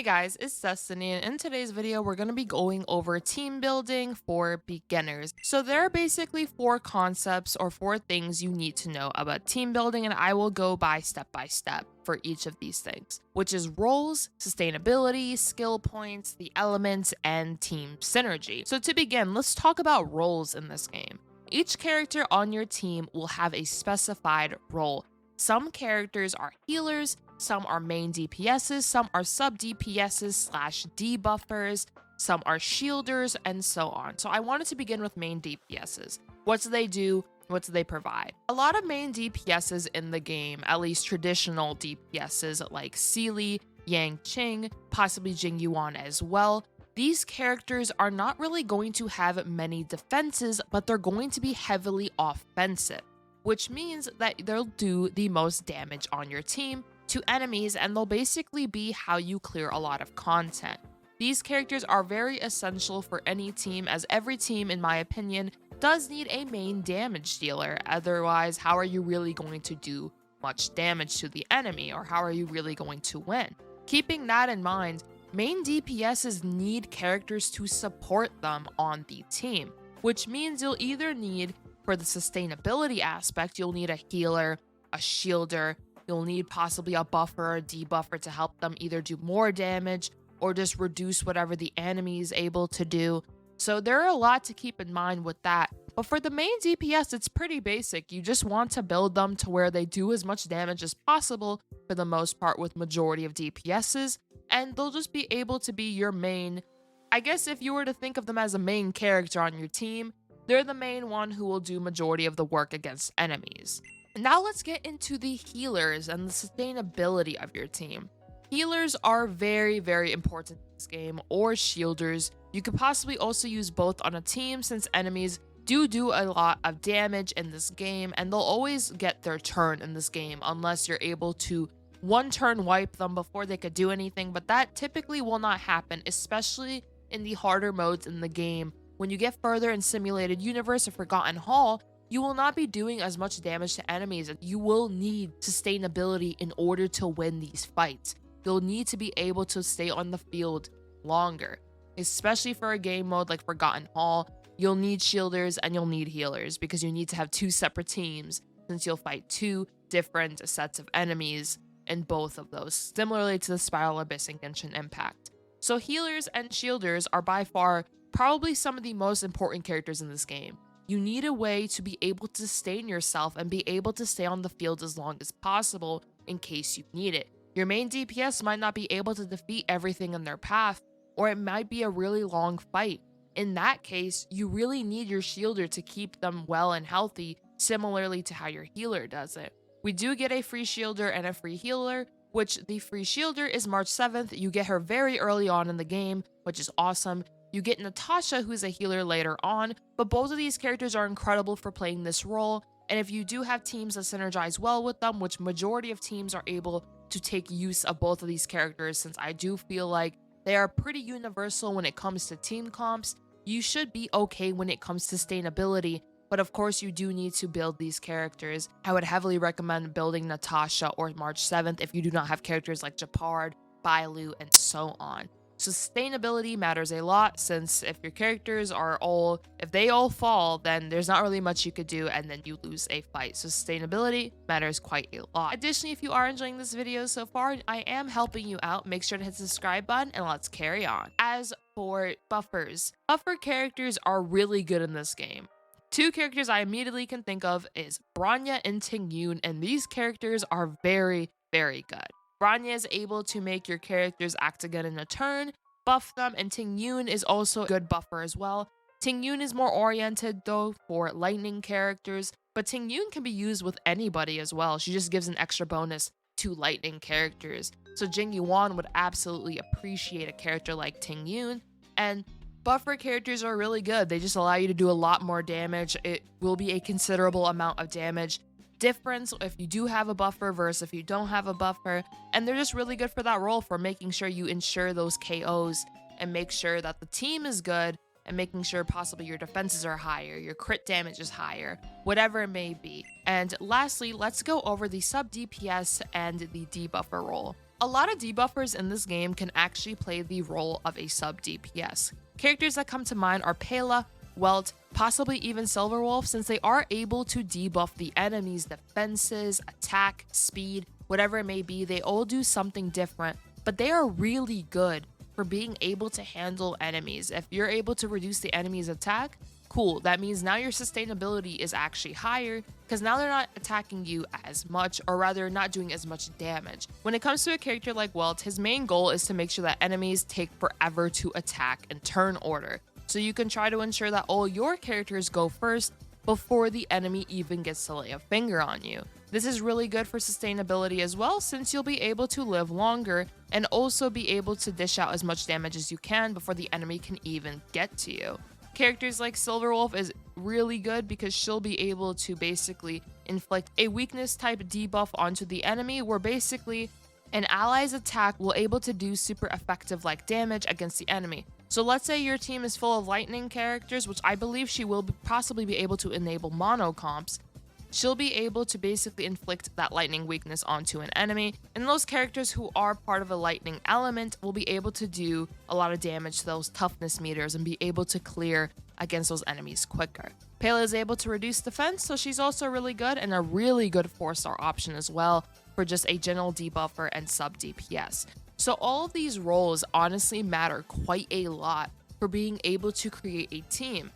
Hey guys, it's Destiny, and in today's video, we're going to be going over team building for beginners. So there are basically four concepts or four things you need to know about team building, and I will go by step for each of these things, which is roles, sustainability, skill points, the elements, and team synergy. So to begin, let's talk about roles in this game. Each character on your team will have a specified role. Some characters are healers, some are main DPSs, some are sub DPSs slash debuffers, some are shielders, and so on. So I wanted to begin with main DPSs. What do they do? What do they provide? A lot of main DPSs in the game, at least traditional DPSs like Sealy, Yang Qing, possibly Jing Yuan as well, these characters are not really going to have many defenses, but they're going to be heavily offensive, which means that they'll do the most damage on your team to enemies, and they'll basically be how you clear a lot of content. These characters are very essential for any team, as every team, in my opinion, does need a main damage dealer. Otherwise, how are you really going to do much damage to the enemy, or how are you really going to win? Keeping that in mind, main DPSs need characters to support them on the team, which means you'll either need, for the sustainability aspect, you'll need a healer, a shielder, you'll need possibly a buffer or debuffer to help them either do more damage or just reduce whatever the enemy is able to do. So there are a lot to keep in mind with that. But for the main DPS, it's pretty basic. You just want to build them to where they do as much damage as possible for the most part with majority of DPSs, and they'll just be able to be your main. I guess if you were to think of them as a main character on your team, they're the main one who will do majority of the work against enemies. Now let's get into the healers and the sustainability of your team. Healers are very important in this game, or shielders. You could possibly also use both on a team, since enemies do a lot of damage in this game, and they'll always get their turn in this game unless you're able to one turn wipe them before they could do anything, but that typically will not happen, especially in the harder modes in the game. When you get further in Simulated Universe or Forgotten Hall, you will not be doing as much damage to enemies. You will need sustainability in order to win these fights. You'll need to be able to stay on the field longer, especially for a game mode like Forgotten Hall. You'll need shielders and you'll need healers because you need to have two separate teams, since you'll fight two different sets of enemies in both of those, similarly to the Spiral Abyss in Genshin Impact. So healers and shielders are by far probably some of the most important characters in this game. You need a way to be able to sustain yourself and be able to stay on the field as long as possible in case you need it. Your main DPS might not be able to defeat everything in their path, or it might be a really long fight. In that case, you really need your shielder to keep them well and healthy, similarly to how your healer does it. We do get a free shielder and a free healer, which the free shielder is March 7th. You get her very early on in the game, which is awesome. You get Natasha, who's a healer, later on, but both of these characters are incredible for playing this role, and if you do have teams that synergize well with them, which majority of teams are able to take use of both of these characters, since I do feel like they are pretty universal when it comes to team comps, you should be okay when it comes to sustainability, but of course you do need to build these characters. I would heavily recommend building Natasha or March 7th if you do not have characters like Japard, Bailu, and so on. Sustainability matters a lot, since if your characters are if they all fall, then there's not really much you could do, and then you lose a fight. So sustainability matters quite a lot. Additionally, if you are enjoying this video so far, I am helping you out. Make sure to hit the subscribe button, and let's carry on. As for buffers, buffer characters are really good in this game. Two characters I immediately can think of is Bronya and Tingyun, and these characters are very good. Bronya is able to make your characters act again in a turn, buff them, and Tingyun is also a good buffer as well. Tingyun is more oriented though for lightning characters, but Tingyun can be used with anybody as well. She just gives an extra bonus to lightning characters. So Jing Yuan would absolutely appreciate a character like Tingyun, and buffer characters are really good. They just allow you to do a lot more damage. It will be a considerable amount of damage difference if you do have a buffer versus if you don't have a buffer, and they're just really good for that role, for making sure you ensure those KOs and make sure that the team is good, and making sure possibly your defenses are higher, your crit damage is higher, whatever it may be. And lastly, let's go over the sub DPS and the debuffer role. A lot of debuffers in this game can actually play the role of a sub DPS. Characters that come to mind are Pela, Welt, possibly even Silverwolf, since they are able to debuff the enemy's defenses, attack, speed, whatever it may be. They all do something different, but they are really good for being able to handle enemies. If you're able to reduce the enemy's attack, cool. That means now your sustainability is actually higher because now they're not attacking you as much, or rather not doing as much damage. When it comes to a character like Welt, his main goal is to make sure that enemies take forever to attack in turn order. So you can try to ensure that all your characters go first before the enemy even gets to lay a finger on you. This is really good for sustainability as well, since you'll be able to live longer and also be able to dish out as much damage as you can before the enemy can even get to you. Characters like Silverwolf is really good because she'll be able to basically inflict a weakness type debuff onto the enemy, where basically an ally's attack will able to do super effective like damage against the enemy. So let's say your team is full of lightning characters, which I believe she will possibly be able to enable mono comps. She'll be able to basically inflict that lightning weakness onto an enemy, and those characters who are part of a lightning element will be able to do a lot of damage to those toughness meters and be able to clear against those enemies quicker. Pela is able to reduce defense, so she's also really good, and a really good 4-star option as well for just a general debuffer and sub DPS. So all of these roles honestly matter quite a lot for being able to create a team.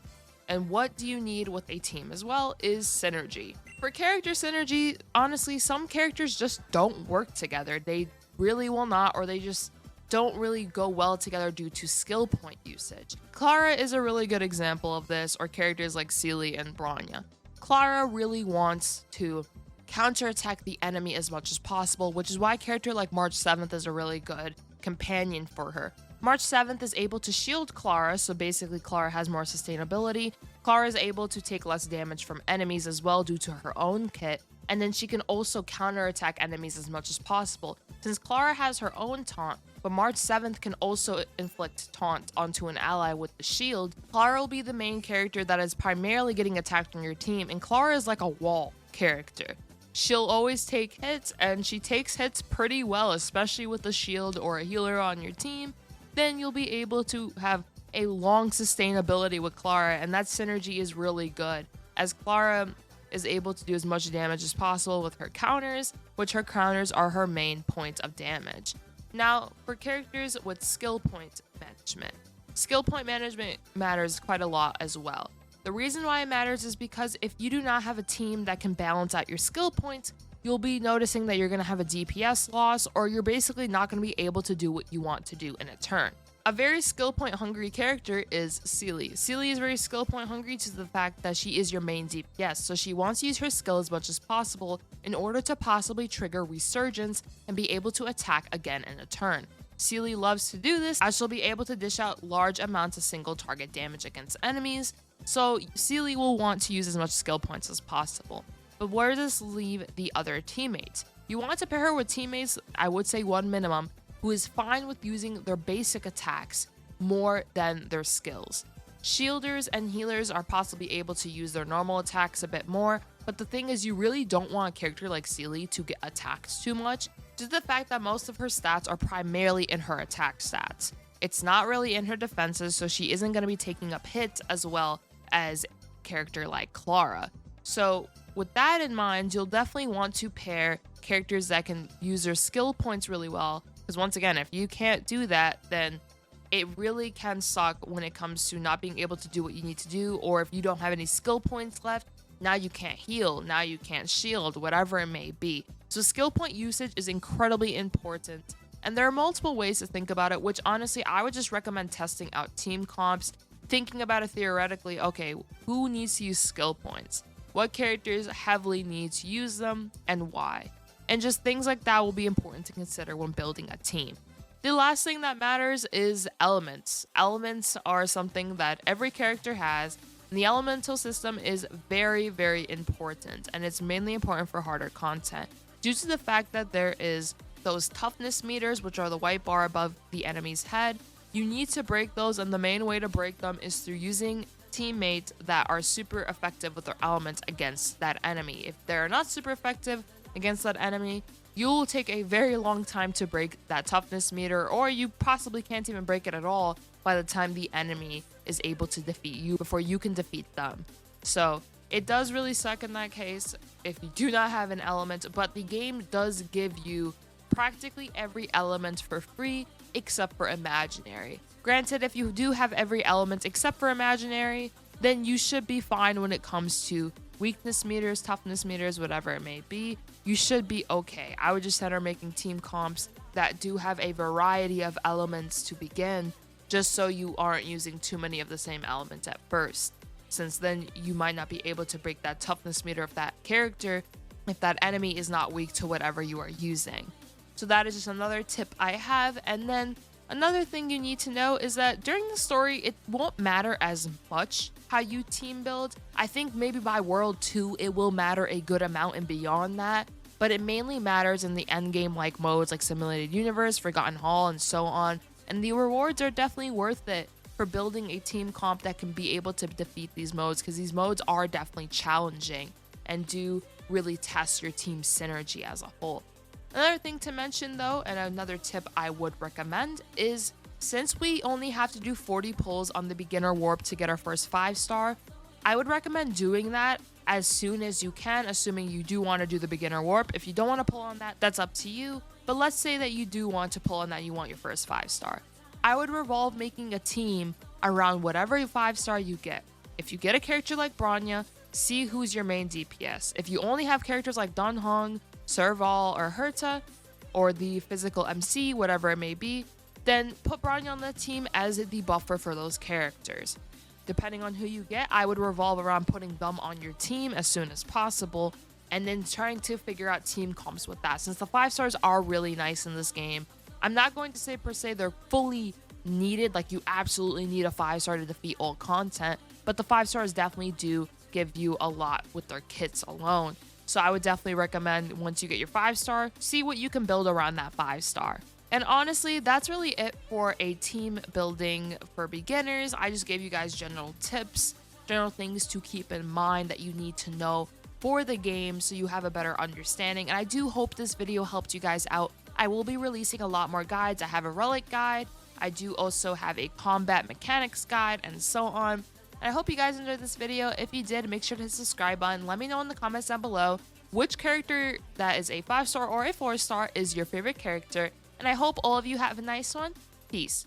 And what do you need with a team as well is synergy. For character synergy, honestly, some characters just don't work together. They really will not, or they just don't really go well together due to skill point usage. Clara is a really good example of this, or characters like Seely and Bronya. Clara really wants to counterattack the enemy as much as possible, which is why a character like March 7th is a really good companion for her. March 7th is able to shield Clara, so basically Clara has more sustainability. Clara is able to take less damage from enemies as well due to her own kit, and then she can also counterattack enemies as much as possible. Since Clara has her own taunt, but March 7th can also inflict taunt onto an ally with the shield, Clara will be the main character that is primarily getting attacked on your team, and Clara is like a wall character. She'll always take hits, and she takes hits pretty well, especially with a shield or a healer on your team. Then you'll be able to have a long sustainability with Clara, and that synergy is really good, as Clara is able to do as much damage as possible with her counters, which her counters are her main point of damage. Now, for characters with skill point management matters quite a lot as well. The reason why it matters is because if you do not have a team that can balance out your skill points, you'll be noticing that you're going to have a DPS loss, or you're basically not going to be able to do what you want to do in a turn. A very skill point hungry character is Seely. Seely is very skill point hungry to the fact that she is your main DPS, so she wants to use her skill as much as possible in order to possibly trigger Resurgence and be able to attack again in a turn. Seely loves to do this as she'll be able to dish out large amounts of single target damage against enemies, so Seely will want to use as much skill points as possible. But where does this leave the other teammates? You want to pair her with teammates, I would say one minimum, who is fine with using their basic attacks more than their skills. Shielders and healers are possibly able to use their normal attacks a bit more, but the thing is, you really don't want a character like Seely to get attacked too much, due to the fact that most of her stats are primarily in her attack stats. It's not really in her defenses, so she isn't going to be taking up hits as well as a character like Clara. So with that in mind, you'll definitely want to pair characters that can use their skill points really well, because once again, if you can't do that, then it really can suck when it comes to not being able to do what you need to do, or if you don't have any skill points left, now you can't heal, now you can't shield, whatever it may be. So skill point usage is incredibly important, and there are multiple ways to think about it, which honestly, I would just recommend testing out team comps, thinking about it theoretically. Okay, who needs to use skill points? What characters heavily need to use them, and why? And just things like that will be important to consider when building a team. The last thing that matters is elements. Elements are something that every character has, and the elemental system is very, very important, and it's mainly important for harder content, due to the fact that there is those toughness meters, which are the white bar above the enemy's head. You need to break those, and the main way to break them is through using teammates that are super effective with their elements against that enemy. If they're not super effective against that enemy, you'll take a very long time to break that toughness meter, or you possibly can't even break it at all by the time the enemy is able to defeat you before you can defeat them. So it does really suck in that case if you do not have an element, but the game does give you practically every element for free except for imaginary. Granted, if you do have every element except for imaginary, then you should be fine when it comes to weakness meters, toughness meters, whatever it may be. You should be okay. I would just consider making team comps that do have a variety of elements to begin, just so you aren't using too many of the same elements at first, since then you might not be able to break that toughness meter of that character if that enemy is not weak to whatever you are using. So that is just another tip I have. And then another thing you need to know is that during the story, it won't matter as much how you team build. I think maybe by World 2, it will matter a good amount and beyond that, but it mainly matters in the endgame like modes like Simulated Universe, Forgotten Hall, and so on. And the rewards are definitely worth it for building a team comp that can be able to defeat these modes, because these modes are definitely challenging and do really test your team's synergy as a whole. Another thing to mention though, and another tip I would recommend, is since we only have to do 40 pulls on the beginner warp to get our first 5-star, I would recommend doing that as soon as you can, assuming you do want to do the beginner warp. If you don't want to pull on that, that's up to you. But let's say that you do want to pull on that, you want your first 5-star. I would revolve making a team around whatever 5-star you get. If you get a character like Bronya, see who's your main DPS. If you only have characters like Don Hong, Serval, or Herta, or the physical MC, whatever it may be, then put Bronya on the team as the buffer for those characters. Depending on who you get, I would revolve around putting them on your team as soon as possible, and then trying to figure out team comps with that. Since the 5-stars are really nice in this game, I'm not going to say per se they're fully needed, like you absolutely need a 5-star to defeat all content, but the 5-stars definitely do give you a lot with their kits alone. So I would definitely recommend, once you get your 5-star, see what you can build around that 5-star. And honestly, that's really it for a team building for beginners. I just gave you guys general tips, general things to keep in mind that you need to know for the game so you have a better understanding. And I do hope this video helped you guys out. I will be releasing a lot more guides. I have a relic guide. I do also have a combat mechanics guide and so on. And I hope you guys enjoyed this video. If you did, make sure to hit the subscribe button. Let me know in the comments down below which character that is a 5-star or a 4-star is your favorite character. And I hope all of you have a nice one. Peace.